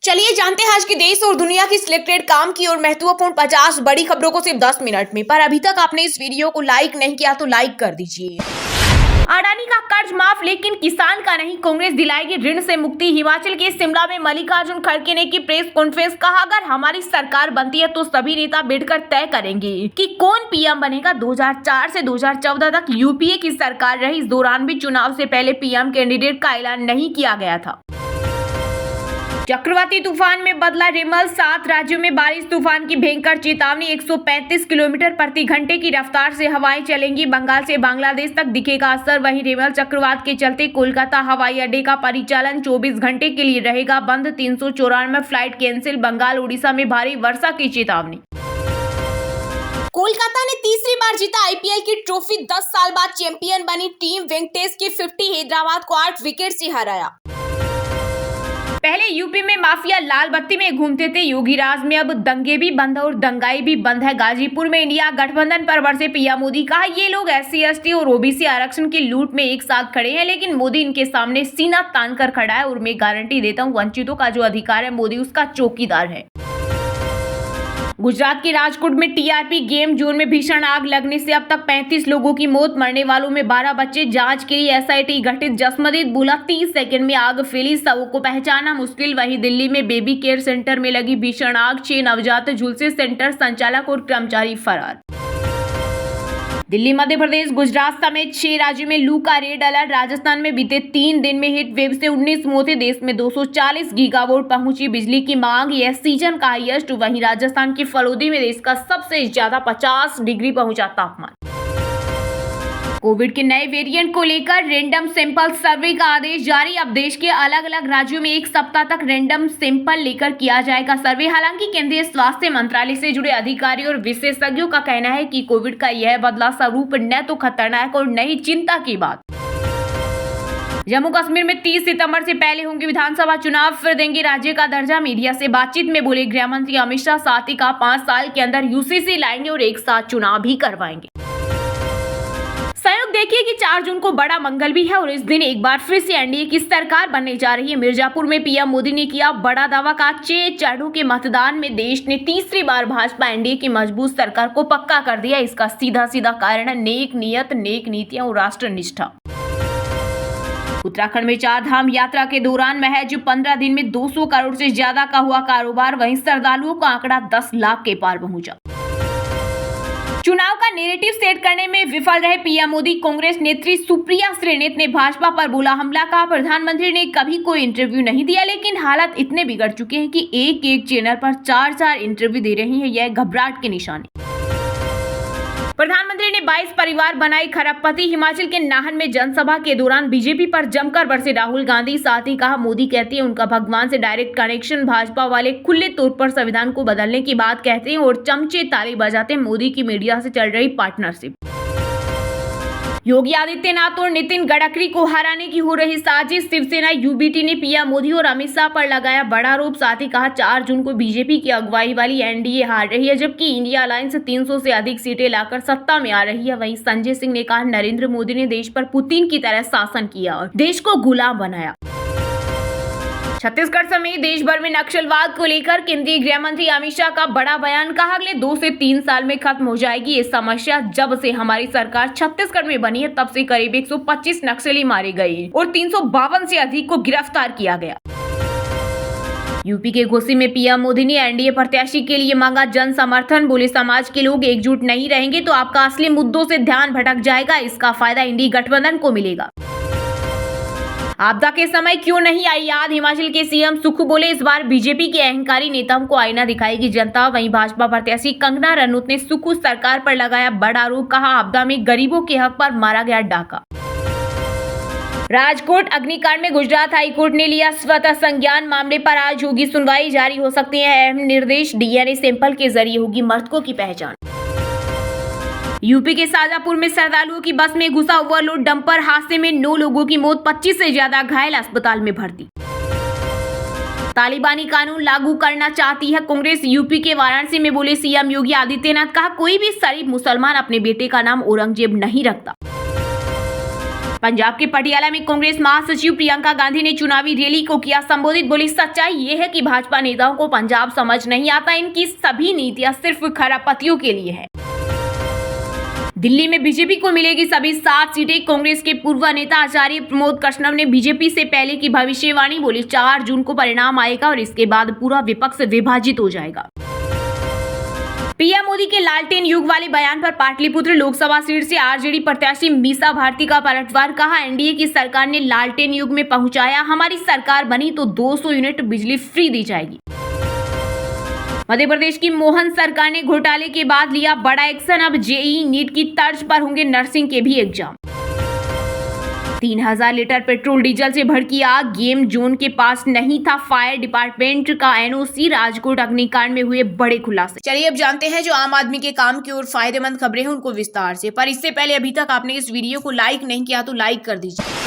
चलिए जानते हैं आज के देश और दुनिया की सिलेक्टेड काम की और महत्वपूर्ण 50 बड़ी खबरों को सिर्फ 10 मिनट में। पर अभी तक आपने इस वीडियो को लाइक नहीं किया तो लाइक कर दीजिए। अडानी का कर्ज माफ लेकिन किसान का नहीं, कांग्रेस दिलाएगी ऋण से मुक्ति। हिमाचल के शिमला में मल्लिकार्जुन खड़गे ने की प्रेस कॉन्फ्रेंस, कहा अगर हमारी सरकार बनती है तो सभी नेता बैठकर तय करेंगे कि कौन पीएम बनेगा। 2004 से 2014 तक यूपीए की सरकार रही, इस दौरान भी चुनाव से पहले पीएम कैंडिडेट का ऐलान नहीं किया गया था। चक्रवाती तूफान में बदला रिमल, 7 राज्यों में बारिश तूफान की भयंकर चेतावनी। 135 किलोमीटर प्रति घंटे की रफ्तार से हवाएं चलेंगी, बंगाल से बांग्लादेश तक दिखेगा असर। वहीं रिमल चक्रवात के चलते कोलकाता हवाई अड्डे का परिचालन 24 घंटे के लिए रहेगा बंद। 394 फ्लाइट कैंसिल। बंगाल उड़ीसा में भारी वर्षा की चेतावनी। कोलकाता ने तीसरी बार जीता आईपीएल की ट्रॉफी, 10 साल बाद चैंपियन बनी टीम। वेंकटेश की 50 हैदराबाद को 8 विकेट से हराया। पहले यूपी में माफिया लाल बत्ती में घूमते थे, योगी राज में अब दंगे भी बंद और दंगाई भी बंद है। गाजीपुर में इंडिया गठबंधन पर बरसे पीएम मोदी, कहा ये लोग एससी एसटी और ओबीसी आरक्षण की लूट में एक साथ खड़े हैं, लेकिन मोदी इनके सामने सीना तान कर खड़ा है और मैं गारंटी देता हूँ वंचितों का जो अधिकार है मोदी उसका चौकीदार है। गुजरात के राजकोट में टीआरपी गेम जोन में भीषण आग लगने से अब तक 35 लोगों की मौत, मरने वालों में 12 बच्चे। जांच के लिए एसआईटी गठित। जसमदीद बोला 30 सेकंड में आग फैली, सबों को पहचाना मुश्किल। वहीं दिल्ली में बेबी केयर सेंटर में लगी भीषण आग, 6 नवजात झुलसे, सेंटर संचालक और कर्मचारी फरार। दिल्ली, मध्य प्रदेश, गुजरात समेत 6 राज्यों में लू का रेड अलर्ट। राजस्थान में बीते 3 दिन में हीट वेव से 19 मौतें। देश में 240 गीगावाट पहुंची बिजली की मांग, यह सीजन का हाईएस्ट। वहीं राजस्थान की फलोदी में देश का सबसे ज्यादा 50 डिग्री पहुंचा तापमान। कोविड के नए वेरिएंट को लेकर रैंडम सैंपल सर्वे का आदेश जारी। अब देश के अलग अलग राज्यों में 1 सप्ताह तक रैंडम सैंपल लेकर किया जाएगा सर्वे। हालांकि केंद्रीय स्वास्थ्य मंत्रालय से जुड़े अधिकारियों और विशेषज्ञों का कहना है कि कोविड का यह बदला स्वरूप न तो खतरनाक और न ही चिंता की बात। जम्मू कश्मीर में 30 सितंबर से पहले होंगे विधानसभा चुनाव, फिर देंगे राज्य का दर्जा। मीडिया से बातचीत में बोले गृह मंत्री अमित शाह, साथ ही कहा 5 साल के अंदर यूसीसी लाएंगे और एक साथ चुनाव भी करवाएंगे। संयोग देखिए कि 4 जून को बड़ा मंगल भी है और इस दिन एक बार फिर से एनडीए की सरकार बनने जा रही है। मिर्जापुर में पीएम मोदी ने किया बड़ा दावा, का 6 चरणों के मतदान में देश ने तीसरी बार भाजपा एनडीए की मजबूत सरकार को पक्का कर दिया। इसका सीधा सीधा कारण है नेक नियत, नेक नीतियां और राष्ट्र निष्ठा। उत्तराखंड में 4 धाम यात्रा के दौरान महज 15 दिन में 200 करोड़ से ज्यादा का हुआ कारोबार। वहीं श्रद्धालुओं का आंकड़ा 10 लाख के पार पहुंचा। चुनाव का नैरेटिव सेट करने में विफल रहे पीएम मोदी। कांग्रेस नेत्री सुप्रिया श्रीनेत ने भाजपा पर बोला हमला, कहा प्रधानमंत्री ने कभी कोई इंटरव्यू नहीं दिया, लेकिन हालात इतने बिगड़ चुके हैं कि एक चैनल पर 4 इंटरव्यू दे रही है, यह घबराहट के निशान है। प्रधानमंत्री ने 22 परिवार बनाई खरबपति। हिमाचल के नाहन में जनसभा के दौरान बीजेपी पर जमकर बरसे राहुल गांधी, साथ ही कहा मोदी कहते हैं उनका भगवान से डायरेक्ट कनेक्शन। भाजपा वाले खुले तौर पर संविधान को बदलने की बात कहते हैं और चमचे ताली बजाते हैं मोदी की मीडिया से चल रही पार्टनरशिप। योगी आदित्यनाथ और नितिन गडकरी को हराने की हो रही साजिश। शिवसेना यूबीटी ने पीएम मोदी और अमित शाह पर लगाया बड़ा आरोप, साथ ही कहा 4 जून को बीजेपी की अगुवाई वाली एनडीए हार रही है, जबकि इंडिया अलायंस 300 से अधिक सीटें लाकर सत्ता में आ रही है। वहीं संजय सिंह ने कहा नरेंद्र मोदी ने देश पर पुतिन की तरह शासन किया और देश को गुलाम बनाया। छत्तीसगढ़ समेत देश भर में नक्सलवाद को लेकर केंद्रीय गृह मंत्री अमित शाह का बड़ा बयान, कहा अगले 2 से 3 साल में खत्म हो जाएगी ये समस्या। जब से हमारी सरकार छत्तीसगढ़ में बनी है तब से करीब 125 नक्सली मारे गए और 352 से अधिक को गिरफ्तार किया गया। यूपी के घोसी में पीएम मोदी ने एनडीए प्रत्याशी के लिए मांगा जन समर्थन। बोले समाज के लोग एकजुट नहीं रहेंगे तो आपका असली मुद्दों से ध्यान भटक जाएगा, इसका फायदा इंडी गठबंधन को मिलेगा। आपदा के समय क्यों नहीं आई याद, हिमाचल के सीएम सुक्खू बोले इस बार बीजेपी के अहंकारी नेताओं को आईना दिखाएगी जनता। वहीं भाजपा प्रत्याशी कंगना रनौत ने सुक्खू सरकार पर लगाया बड़ा आरोप, कहा आपदा में गरीबों के हक पर मारा गया डाका। राजकोट अग्निकांड में गुजरात हाईकोर्ट ने लिया स्वतः संज्ञान, मामले पर आज होगी सुनवाई, जारी हो सकते हैं अहम निर्देश। डीएनए सैंपल के जरिए होगी मृतकों की पहचान। यूपी के शाजापुर में श्रद्धालुओं की बस में घुसा ओवरलोड डंपर, हादसे में 9 लोगों की मौत, 25 से ज्यादा घायल, अस्पताल में भर्ती। तालिबानी कानून लागू करना चाहती है कांग्रेस। यूपी के वाराणसी में बोले सीएम योगी आदित्यनाथ, कहा कोई भी शरीफ मुसलमान अपने बेटे का नाम औरंगजेब नहीं रखता। पंजाब के पटियाला में कांग्रेस महासचिव प्रियंका गांधी ने चुनावी रैली को किया संबोधित। बोली, सच्चाई ये है कि भाजपा नेताओं को पंजाब समझ नहीं आता, इनकी सभी नीतियां सिर्फ खरापतियों के लिए है। दिल्ली में बीजेपी को मिलेगी सभी 7 सीटें। कांग्रेस के पूर्व नेता आचार्य प्रमोद कृष्णम ने बीजेपी से पहले की भविष्यवाणी बोली। 4 जून को परिणाम आएगा और इसके बाद पूरा विपक्ष विभाजित हो जाएगा। पीएम मोदी के लालटेन युग वाले बयान पर पाटलिपुत्र लोकसभा सीट से आरजेडी प्रत्याशी मीसा भारती का पलटवार। कहा, एनडीए की सरकार ने लालटेन युग में पहुंचाया, हमारी सरकार बनी तो 200 यूनिट बिजली फ्री दी जाएगी। मध्य प्रदेश की मोहन सरकार ने घोटाले के बाद लिया बड़ा एक्शन। अब जेईई नीट की तर्ज पर होंगे नर्सिंग के भी एग्जाम। 3000 लीटर पेट्रोल डीजल से भड़की आग। गेम जोन के पास नहीं था फायर डिपार्टमेंट का एनओसी। राजकोट अग्निकांड में हुए बड़े खुलासे। चलिए अब जानते हैं जो आम आदमी के काम की और फायदेमंद खबरें हैं उनको विस्तार से। पर इससे पहले अभी तक आपने इस वीडियो को लाइक नहीं किया तो लाइक कर दीजिए।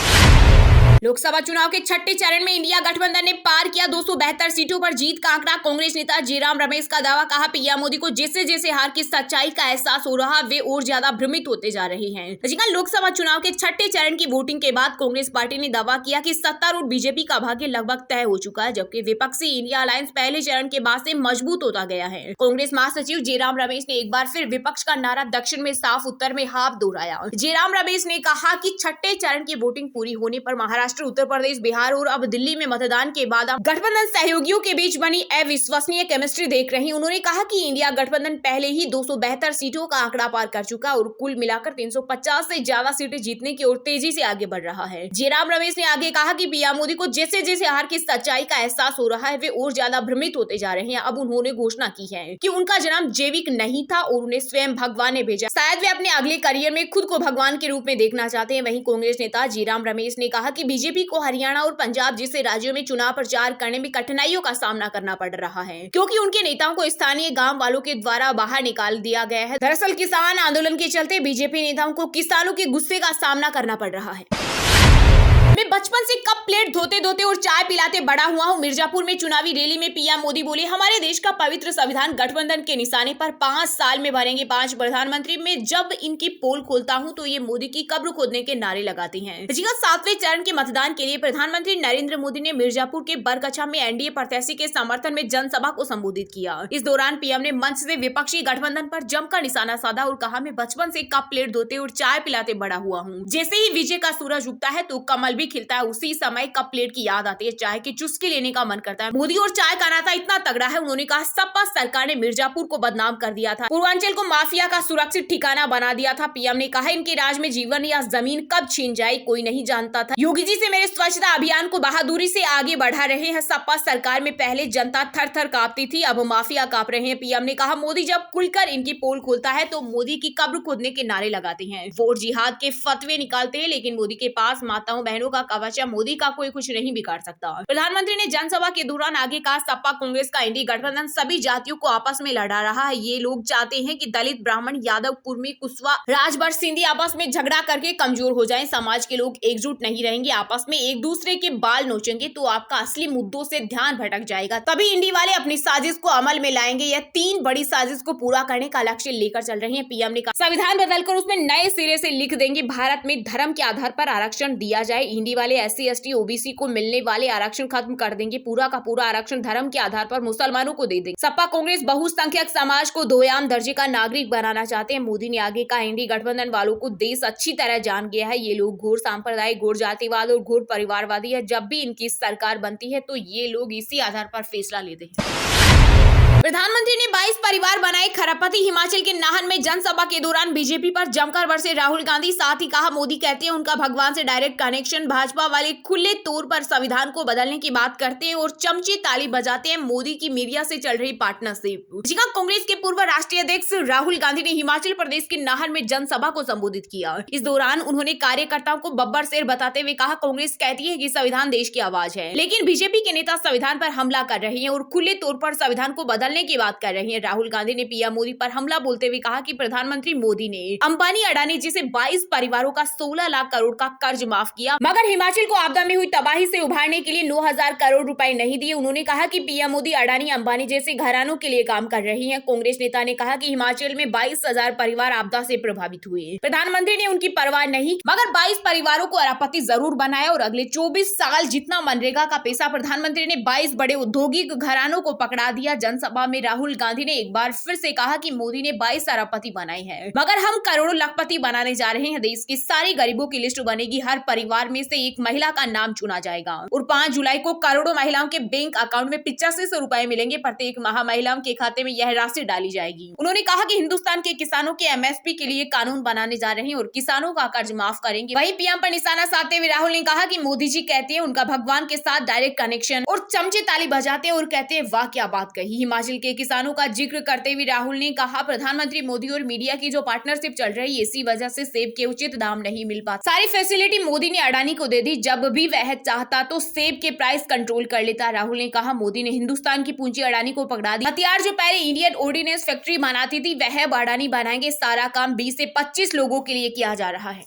लोकसभा चुनाव के छठे चरण में इंडिया गठबंधन ने पार किया 272 सीटों पर जीत का आंकड़ा। कांग्रेस नेता जयराम रमेश का दावा। कहा, पीएम मोदी को जैसे जैसे हार की सच्चाई का एहसास हो रहा, वे और ज्यादा भ्रमित होते जा रहे हैं। लोकसभा चुनाव के छठे चरण की वोटिंग के बाद कांग्रेस पार्टी ने दावा किया कि सत्तारूढ़ बीजेपी का भाग्य लगभग तय हो चुका है, जबकि विपक्षी इंडिया अलायंस पहले चरण के बाद से मजबूत होता गया है। कांग्रेस महासचिव जयराम रमेश ने एक बार फिर विपक्ष का नारा दक्षिण में साफ उत्तर में हाफ दोहराया। जयराम रमेश ने कहा कि छठे चरण की वोटिंग पूरी होने पर महाराष्ट्र, उत्तर प्रदेश, बिहार और अब दिल्ली में मतदान के बाद गठबंधन सहयोगियों के बीच बनी अविश्वसनीय केमिस्ट्री देख रही। उन्होंने कहा कि इंडिया गठबंधन पहले ही 272 सीटों का आंकड़ा पार कर चुका और कुल मिलाकर 350 से ज्यादा सीटें जीतने की ओर तेजी से आगे बढ़ रहा है। जयराम रमेश ने आगे कहा कि पीएम मोदी को जैसे जैसे हार की सच्चाई का एहसास हो रहा है, वे और ज्यादा भ्रमित होते जा रहे हैं। अब उन्होंने घोषणा की है कि उनका जन्म जैविक नहीं था और उन्हें स्वयं भगवान ने भेजा। शायद वे अपने अगले करियर में खुद को भगवान के रूप में देखना चाहते हैं। वहीं कांग्रेस नेता जयराम रमेश ने कहा कि बीजेपी को हरियाणा और पंजाब जैसे राज्यों में चुनाव प्रचार करने में कठिनाइयों का सामना करना पड़ रहा है, क्योंकि उनके नेताओं को स्थानीय गांव वालों के द्वारा बाहर निकाल दिया गया है। दरअसल किसान आंदोलन के चलते बीजेपी नेताओं को किसानों के गुस्से का सामना करना पड़ रहा है। मैं बचपन से कप प्लेट धोते धोते और चाय पिलाते बड़ा हुआ हूँ। मिर्जापुर में चुनावी रैली में पीएम मोदी बोले, हमारे देश का पवित्र संविधान गठबंधन के निशाने पर 5 साल में बनेंगे 5 प्रधानमंत्री। मैं जब इनकी पोल खोलता हूँ तो ये मोदी की कब्र खोदने के नारे लगाती हैं। 7वें चरण के मतदान के लिए प्रधानमंत्री नरेंद्र मोदी ने मिर्जापुर के बरगछा में एनडीए प्रत्याशी के समर्थन में जनसभा को संबोधित किया। इस दौरान पीएम ने मंच से विपक्षी गठबंधन पर जमकर निशाना साधा और कहा, मैं बचपन से कप प्लेट धोते और चाय पिलाते बड़ा हुआ हूँ। जैसे ही विजय का सूरज उगता है तो कमल भी खिलता है, उसी समय कप प्लेट की याद आती है, चाय की चुस्की लेने का मन करता है। मोदी और चाय का नाता इतना तगड़ा है, उन्होंने कहा, सपा सरकार ने मिर्जापुर को बदनाम कर दिया था, पूर्वांचल को माफिया का सुरक्षित ठिकाना बना दिया था। पीएम ने कहा, इनके राज में जीवन या जमीन कब छीन जाए कोई नहीं जानता था। योगी जी से मेरे स्वच्छता अभियान को बहादुरी से आगे बढ़ा रहे हैं। सपा सरकार में पहले जनता थर थर कांपती थी, अब माफिया कांप रहे हैं। पीएम ने कहा, मोदी जब खुलकर इनकी पोल खोलता है तो मोदी की कब्र खोदने के नारे लगाते हैं, वोट जिहाद के फतवे निकालते हैं, लेकिन मोदी के पास माताओं बहनों का कवच है, मोदी का कोई कुछ नहीं बिगाड़ सकता। प्रधानमंत्री ने जनसभा के दौरान आगे कहा, सपा कांग्रेस का इंडी गठबंधन सभी जातियों को आपस में लड़ा रहा है। ये लोग चाहते हैं कि दलित, ब्राह्मण, यादव, कुर्मी, कुशवा, राजभर, सिंधी आपस में झगड़ा करके कमजोर हो जाएं। समाज के लोग एकजुट नहीं रहेंगे, आपस में एक दूसरे के बाल नोचेंगे तो आपका असली मुद्दों से ध्यान भटक जाएगा, तभी इंडी वाले अपनी साजिश को अमल में लाएंगे। यह 3 बड़ी साजिश को पूरा करने का लक्ष्य लेकर चल रहे हैं। पीएम ने कहा, संविधान बदलकर उसमें नए सिरे से लिख देंगे, भारत में धर्म के आधार पर आरक्षण दिया जाए। इंडी वाले SC, ST, OBC को मिलने वाले आरक्षण खत्म कर देंगे, पूरा का पूरा आरक्षण धर्म के आधार पर मुसलमानों को दे देंगे। सपा कांग्रेस बहुसंख्यक समाज को दोयाम दर्जे का नागरिक बनाना चाहते हैं। मोदी ने आगे कहा, इंडी गठबंधन वालों को देश अच्छी तरह जान गया है, ये लोग घोर सांप्रदायिक, घोर जातिवाद और घोर परिवारवादी है। जब भी इनकी सरकार बनती है तो ये लोग इसी आधार पर फैसला लेते हैं। प्रधानमंत्री ने 22 परिवार बनाए खरापति। हिमाचल के नाहन में जनसभा के दौरान बीजेपी पर जमकर बरसे राहुल गांधी। साथ ही कहा, मोदी कहते हैं उनका भगवान से डायरेक्ट कनेक्शन, भाजपा वाले खुले तौर पर संविधान को बदलने की बात करते हैं और चमचे ताली बजाते हैं मोदी की मीडिया से चल रही पार्टनरशिप। कांग्रेस के पूर्व राष्ट्रीय अध्यक्ष राहुल गांधी ने हिमाचल प्रदेश के नाहन में जनसभा को संबोधित किया। इस दौरान उन्होंने कार्यकर्ताओं को बब्बर शेर बताते हुए कहा, कांग्रेस कहती है कि संविधान देश की आवाज है, लेकिन बीजेपी के नेता संविधान पर हमला कर रहे हैं और खुले तौर पर संविधान को बदलने की बात कर रहे हैं। राहुल गांधी ने पीएम मोदी पर हमला बोलते हुए कहा कि प्रधानमंत्री मोदी ने अंबानी, अडानी जैसे 22 परिवारों का 16 लाख करोड़ का कर्ज माफ किया, मगर हिमाचल को आपदा में हुई तबाही से उभारने के लिए 9,000 करोड़ रुपए नहीं दिए। उन्होंने कहा कि पीएम मोदी अडानी अंबानी जैसे घरानों के लिए काम कर रही हैं। कांग्रेस नेता ने कहा कि हिमाचल में 22,000 परिवार आपदा से प्रभावित हुए। प्रधानमंत्री ने उनकी परवाह नहीं मगर 22 परिवारों को अरबपति जरूर बनाया और अगले 24 साल जितना मनरेगा का पैसा प्रधानमंत्री ने 22 बड़े औद्योगिक घरानों को पकड़ा दिया। जनसभा में राहुल गांधी ने एक बार फिर से कहा कि मोदी ने 22 अरबपति बनाए हैं मगर हम करोड़ों लखपति बनाने जा रहे हैं। देश के सारे गरीबों की लिस्ट बनेगी, हर परिवार में से एक महिला का नाम चुना जाएगा और 5 जुलाई को करोड़ों महिलाओं के बैंक अकाउंट में 8500 रुपए मिलेंगे। प्रत्येक माह महिलाओं के खाते में यह राशि डाली जाएगी। उन्होंने कहा कि हिंदुस्तान के किसानों के एमएसपी के लिए कानून बनाने जा रहे हैं और किसानों का कर्ज माफ करेंगे। वहीं पीएम पर निशाना साधते हुए राहुल ने कहा कि मोदी जी कहते हैं उनका भगवान के साथ डायरेक्ट कनेक्शन और चमचे ताली बजाते हैं और कहते हैं वाह क्या बात कही। हिमाचल के किसानों का जिक्र करते हुए राहुल ने कहा प्रधानमंत्री मोदी और मीडिया की जो पार्टनरशिप चल रही है इसी वजह से सेब के उचित दाम नहीं मिल पाते। सारी फैसिलिटी मोदी ने अडानी को दे दी, जब भी वह चाहता तो सेब के प्राइस कंट्रोल कर लेता। राहुल ने कहा मोदी ने हिंदुस्तान की पूंजी अडानी को पकड़ा दी। हथियार जो पहले इंडियन ऑर्डिनेंस फैक्ट्री बनाती थी वह अडानी बनाएंगे। सारा काम 20 से 25 लोगों के लिए किया जा रहा है।